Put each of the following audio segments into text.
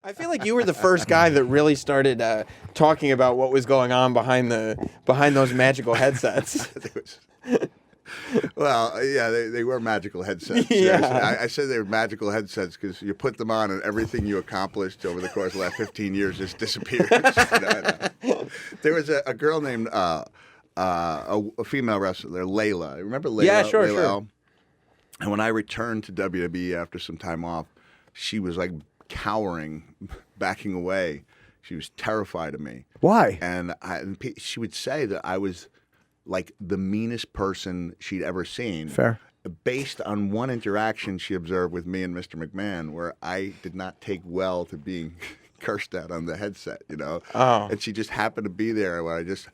I feel like you were the first guy that really started talking about what was going on behind those magical headsets. Well, yeah, they were magical headsets. Yeah. I said they were magical headsets because you put them on and everything you accomplished over the course of the last 15 years just disappears. There was a girl named a female wrestler, Layla. Remember Layla? Yeah, sure, Layla sure. L? And when I returned to WWE after some time off, she was like cowering, backing away. She was terrified of me. Why? And she would say that I was like the meanest person she'd ever seen. Fair. Based on one interaction she observed with me and Mr. McMahon, where I did not take well to being cursed at on the headset, Oh. And she just happened to be there where I just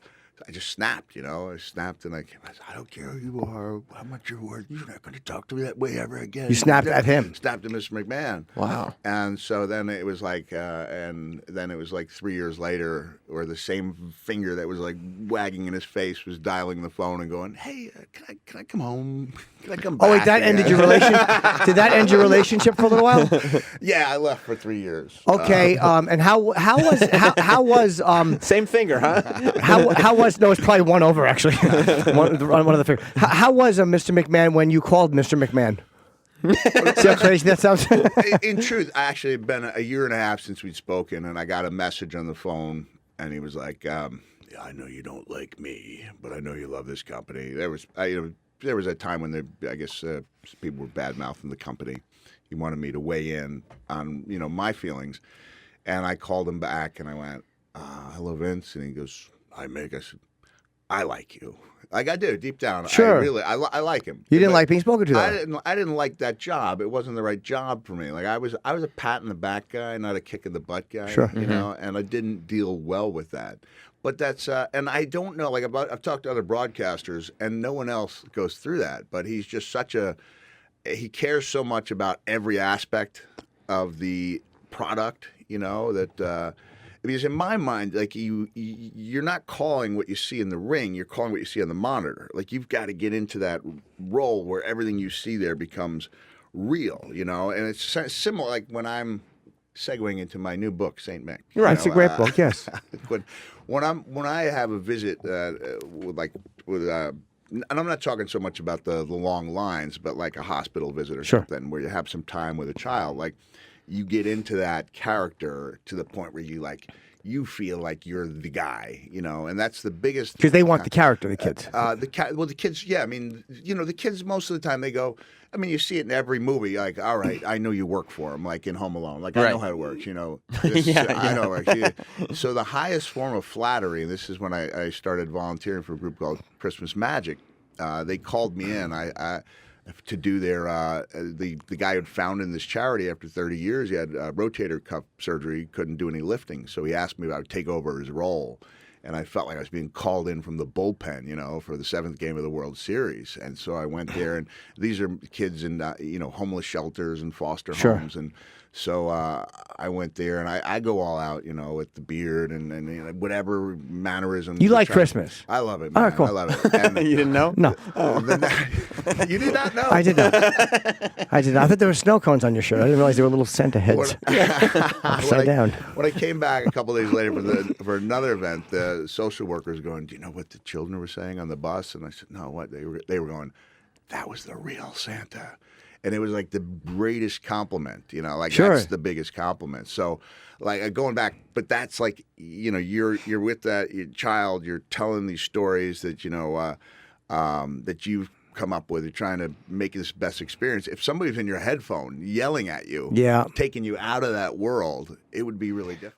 snapped, I snapped and I said, I don't care who you are, how much you're worth, you're not going to talk to me that way ever again. You snapped at him? Snapped at Mr. McMahon. Wow. And so then it was like, 3 years later, where the same finger that was like wagging in his face was dialing the phone and going, hey, can I come home? Can I come back? Oh, wait, that ended your relationship? Did that end your relationship for a little while? Yeah, I left for 3 years. Okay, and how was Same finger, huh? how was no? It's probably one over actually. one of the fingers. How was Mr. McMahon when you called Mr. McMahon? See how crazy that sounds? In truth, I actually had been a year and a half since we'd spoken, and I got a message on the phone, and he was like, "Yeah, I know you don't like me, but I know you love this company." There was a time when people were bad mouthing the company. He wanted me to weigh in on my feelings, and I called him back, and I went, "Hello, Vince," and he goes, "Hi, Mick." I said, "I like you." Like I do, deep down. Sure. I like him. You didn't But like being spoken to, though? I didn't like that job. It wasn't the right job for me. Like I was a pat in the back guy, not a kick in the butt guy. Sure. And I didn't deal well with that. But that's and I don't know. I've talked to other broadcasters, and no one else goes through that. But he's just he cares so much about every aspect of the product. That. Because in my mind, like you're not calling what you see in the ring, you're calling what you see on the monitor. Like you've got to get into that role where everything you see there becomes real, And it's similar, like when I'm segueing into my new book, Saint Mick. Right, it's a great book. Yes. When I have a visit and I'm not talking so much about the long lines, but like a hospital visit or something where you have some time with a child, like. You get into that character to the point where you feel like you're the guy, and that's the biggest. Because they want the character, the kids. The kids, yeah. I mean, the kids most of the time they go. I mean, you see it in every movie. Like, all right, I know you work for him. Like in Home Alone. Like I know how it works. I know it works. So the highest form of flattery. And this is when I started volunteering for a group called Christmas Magic. They called me in. To do their the guy who'd founded this charity after 30 years, he had rotator cuff surgery, couldn't do any lifting, so he asked me if I would take over his role, and I felt like I was being called in from the bullpen, for the 7th game of the World Series, and so I went there, and these are kids in homeless shelters and foster homes, and so I went there, and I go all out, with the beard and whatever mannerisms. You like Christmas? I love it, man. All right, cool. I love it. And, You didn't know? No. You did not know? I did not. I thought there were snow cones on your shirt. I didn't realize there were little Santa heads upside down. When I came back a couple of days later for another event, the social workers going, "Do you know what the children were saying on the bus?" And I said, "No, what?" They were going, "That was the real Santa." And it was like the greatest compliment, that's the biggest compliment. So, like going back, but that's like, you're with that child, you're telling these stories that that you've come up with. You're trying to make this best experience. If somebody's in your headphone yelling at you, taking you out of that world, it would be really difficult.